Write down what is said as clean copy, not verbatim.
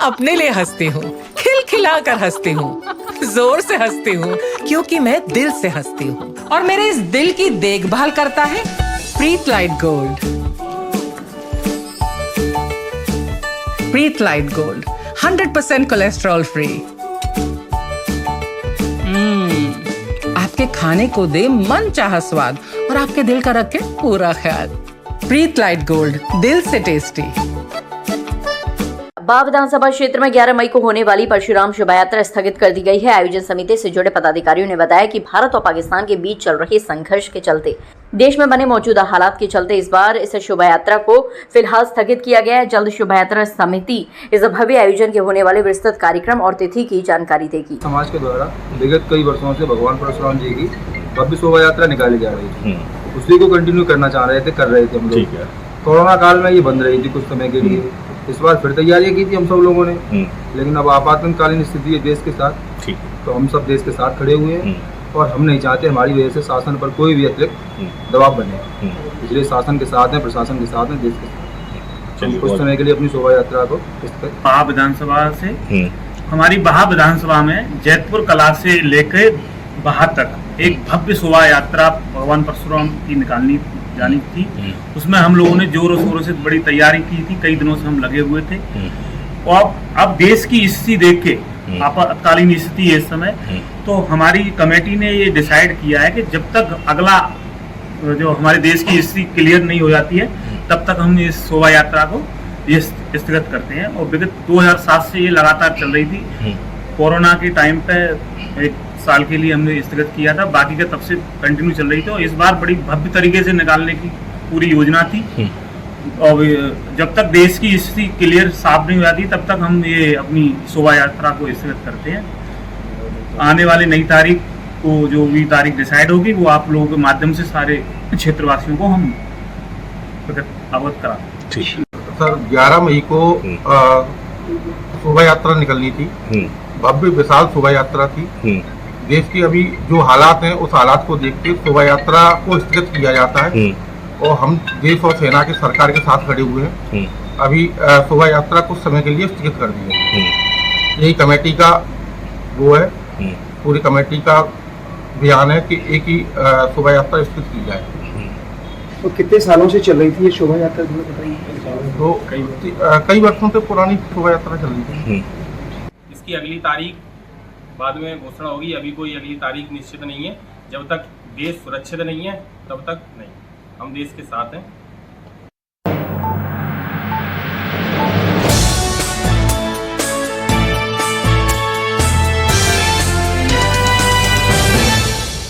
अपने लिए हंसती हूँ, खिलखिलाकर हंसती हूँ, जोर से हंसती हूँ, क्योंकि मैं दिल से हंसती हूँ। और मेरे इस दिल की देखभाल करता है Preetlite gold. Preetlite gold 100% cholesterol free. आपके खाने को दे मन चाहा स्वाद और आपके दिल का रखे पूरा ख्याल। प्रीतलाइट गोल्ड, दिल से टेस्टी। बाह विधानसभा क्षेत्र में 11 मई को होने वाली परशुराम शोभा यात्रा स्थगित कर दी गई है। आयोजन समिति से जुड़े पदाधिकारियों ने बताया कि भारत और पाकिस्तान के बीच चल रहे संघर्ष के चलते देश में बने मौजूदा हालात के चलते इस बार इस शोभा यात्रा को फिलहाल स्थगित किया गया है। जल्द शोभा यात्रा समिति इस भव्य आयोजन के होने वाले विस्तृत कार्यक्रम और तिथि की जानकारी देगी। समाज के द्वारा विगत कई वर्षों से भगवान परशुराम जी की भव्य शोभा यात्रा निकाली जा रही थी, उसी को कंटिन्यू करना चाह रहे थे, कर रहे थे हम लोग। कोरोना काल में ये बंद रही थी कुछ समय के लिए, इस बार फिर तैयारियां की थी हम सब लोगों ने, लेकिन अब आपातकालीन स्थिति है देश के साथ, तो हम सब देश के साथ खड़े हुए हैं और हम नहीं चाहते हमारी वजह से शासन पर कोई भी अतिरिक्त दबाव बने, इसलिए शासन के साथ हैं, प्रशासन के साथ हैं, देश के साथ कुछ समय के लिए अपनी शोभा यात्रा को बाह विधानसभा से हमारी बाह विधानसभा में जैतपुर कला से लेकर बाह तक एक भव्य शोभा यात्रा भगवान परशुराम की निकालनी जानी थी। उसमें हम लोगों ने जोरों शोरों से बड़ी तैयारी की थी, कई दिनों से हम लगे हुए थे। और अब देश की स्थिति देख के, आपातकालीन स्थिति है इस समय, तो हमारी कमेटी ने ये डिसाइड किया है कि जब तक अगला जो हमारे देश की स्थिति क्लियर नहीं हो जाती है तब तक हम इस शोभा यात्रा को ये स्थगित करते हैं। और विगत 2007 से ये लगातार चल रही थी। कोरोना के टाइम पे एक साल के लिए हमने स्थगित किया था, बाकी का तब से कंटिन्यू चल रही थी। और इस बार बड़ी भव्य तरीके से निकालने की पूरी योजना थी। और जब तक देश की स्थिति क्लियर साफ नहीं हो जाती तब तक हम ये अपनी शोभा यात्रा को स्थगित करते हैं। आने वाली नई तारीख को जो भी तारीख डिसाइड होगी वो आप लोगों के माध्यम से सारे क्षेत्रवासियों को हम अवगत कराएंगे। सर 11 मई को शोभा यात्रा निकलनी थी, भव्य विशाल शोभा यात्रा थी। देश की अभी जो हालात हैं उस हालात को देखते शोभा यात्रा को स्थगित किया जाता है और हम देश और सेना के सरकार के साथ खड़े हुए हैं। अभी शोभा यात्रा कुछ समय के लिए स्थगित कर दी है। यही कमेटी का वो है, पूरी कमेटी का बयान है कि एक ही शोभा यात्रा स्थगित की जाए। तो कितने सालों से चल रही थी ये शोभा यात्रा, तो कई वर्षों से पुरानी शोभा यात्रा चल रही थी। इसकी अगली तारीख बाद में घोषणा होगी, अभी कोई अगली तारीख निश्चित नहीं है। जब तक देश सुरक्षित नहीं है तब तक नहीं, हम देश के साथ हैं।